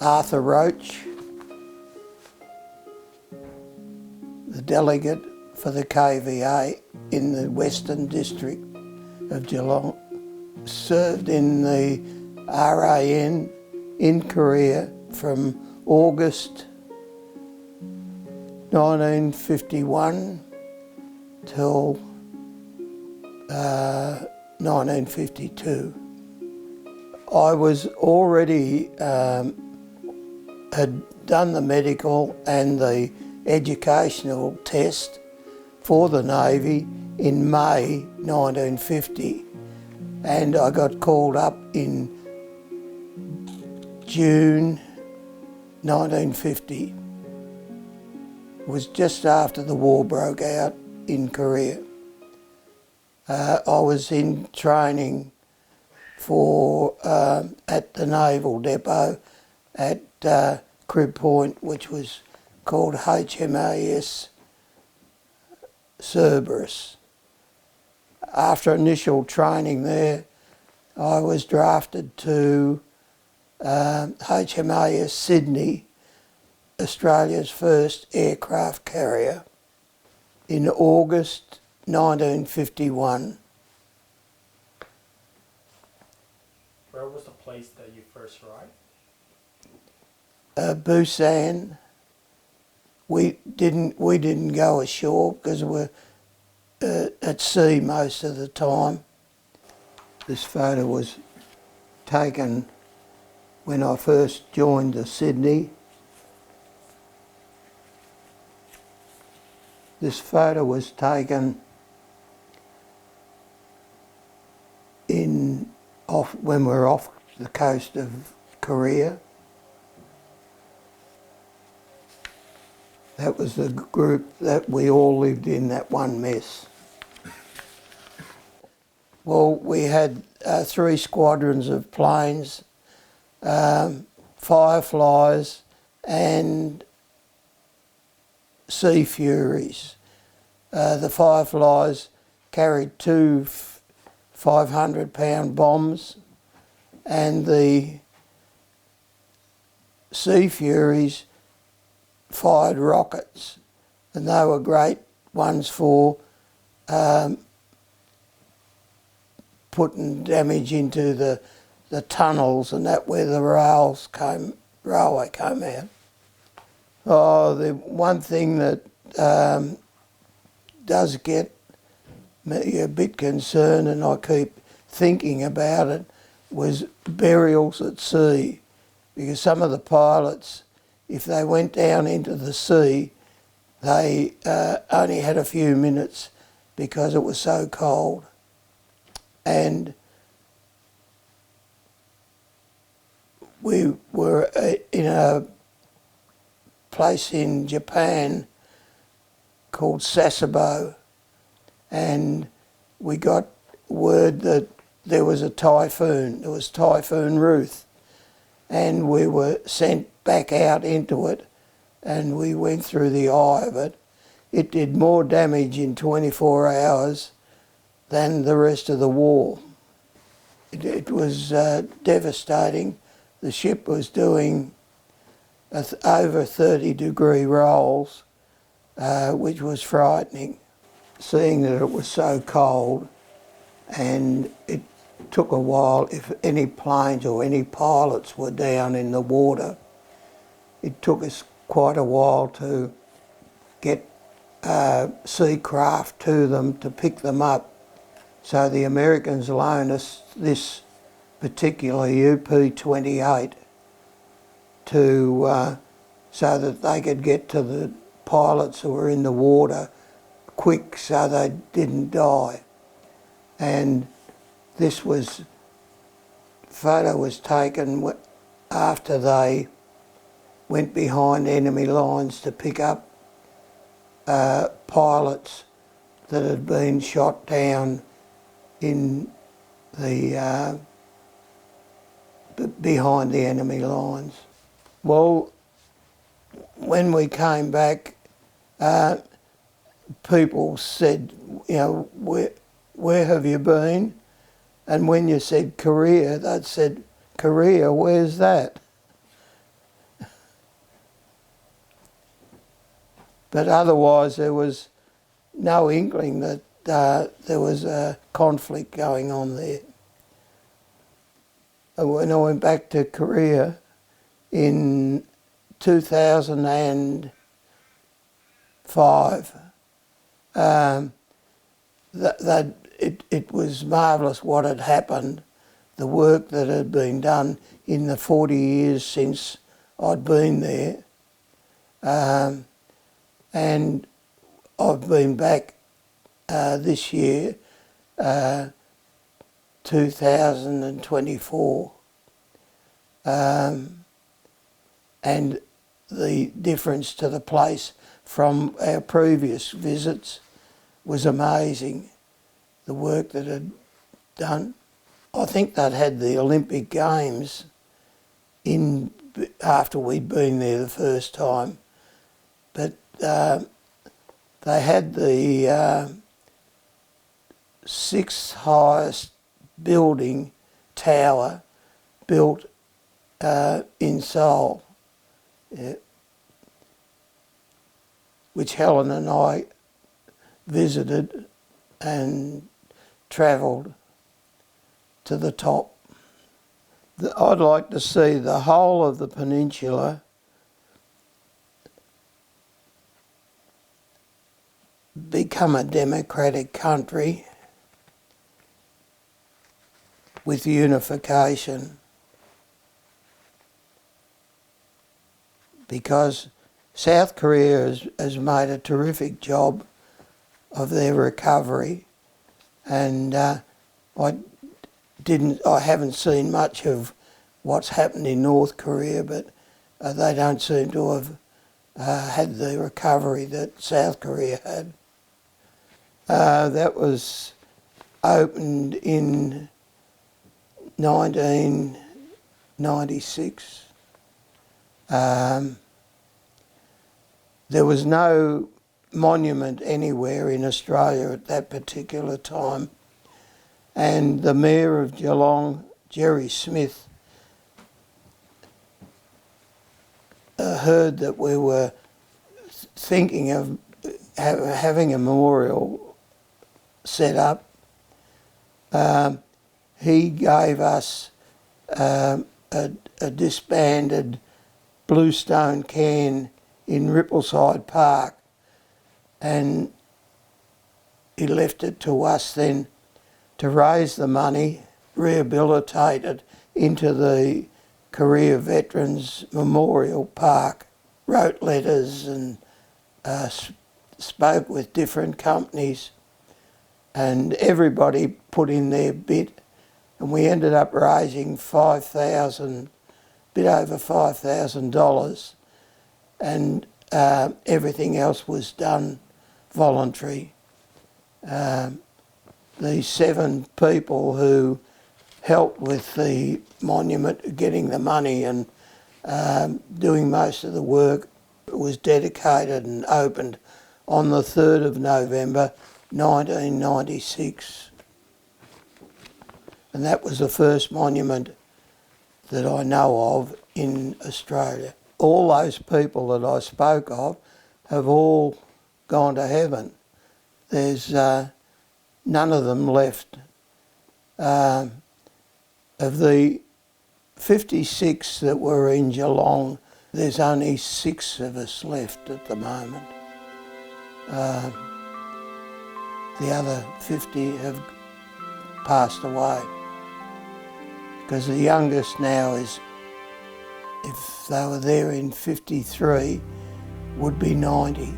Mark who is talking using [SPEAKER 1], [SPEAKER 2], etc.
[SPEAKER 1] Arthur Roach, the delegate for the KVA in the Western District of Geelong, served in the RAN in Korea from August 1951 till 1952. I was already had done the medical and the educational test for the Navy in May 1950, and I got called up in June 1950. It was just after the war broke out in Korea. I was in training for at the Naval Depot at Crib Point, which was called HMAS Cerberus. After initial training there, I was drafted to HMAS Sydney, Australia's first aircraft carrier, in August 1951.
[SPEAKER 2] Where was the place that you first arrived?
[SPEAKER 1] Busan. We didn't go ashore because we were at sea most of the time. This photo was taken when I first joined the Sydney. This photo was taken when we were off the coast of Korea. That was the group that we all lived in, that one mess. Well, we had 3 squadrons of planes, Fireflies and Sea Furies. The Fireflies carried 2 500-pound bombs, and the Sea Furies fired rockets, and they were great ones for putting damage into the tunnels and that where the railway came out. Oh, the one thing that does get me a bit concerned, and I keep thinking about it, was burials at sea, because some of the pilots, if they went down into the sea, they only had a few minutes because it was so cold. And we were in a place in Japan called Sasebo, and we got word that there was a typhoon. There was Typhoon Ruth, and we were sent back out into it, and we went through the eye of it. It did more damage in 24 hours than the rest of the war. It was devastating. The ship was doing over 30-degree rolls, which was frightening, seeing that it was so cold, and it took a while. If any planes or any pilots were down in the water, it took us quite a while to get sea craft to them to pick them up. So the Americans loaned us this particular UP-28 to so that they could get to the pilots who were in the water quick so they didn't die. And this photo was taken after they went behind enemy lines to pick up pilots that had been shot down in the behind the enemy lines. Well, when we came back, people said, you know, where have you been? And when you said Korea, they'd said, Korea, where's that? but otherwise there was no inkling that there was a conflict going on there. When I went back to Korea in 2005, it was marvellous what had happened, the work that had been done in the 40 years since I'd been there. And I've been back this year, 2024, and the difference to the place from our previous visits was amazing, the work that had done. I think they'd had the Olympic Games in after we'd been there the first time, but they had the sixth highest building tower built in Seoul, which Helen and I visited and travelled to the top. I'd like to see the whole of the peninsula become a democratic country with unification, because South Korea has made a terrific job of their recovery, and I haven't seen much of what's happened in North Korea, but they don't seem to have had the recovery that South Korea had. That was opened in 1996. There was no monument anywhere in Australia at that particular time, and the Mayor of Geelong, Jerry Smith, heard that we were thinking of having a memorial set up. He gave us a disbanded bluestone can in Rippleside Park, and he left it to us then to raise the money, rehabilitate it into the Korea Veterans Memorial Park. Wrote letters and spoke with different companies, and everybody put in their bit, and we ended up raising bit over $5,000, and everything else was done voluntary. The 7 people who helped with the monument, getting the money and doing most of the work, was dedicated and opened on the 3rd of November 1996. And that was the first monument that I know of in Australia. All those people that I spoke of have all gone to heaven. There's none of them left. Of the 56 that were in Geelong, there's only 6 of us left at the moment. The other 50 have passed away, because the youngest now is, if they were there in 53, would be 90.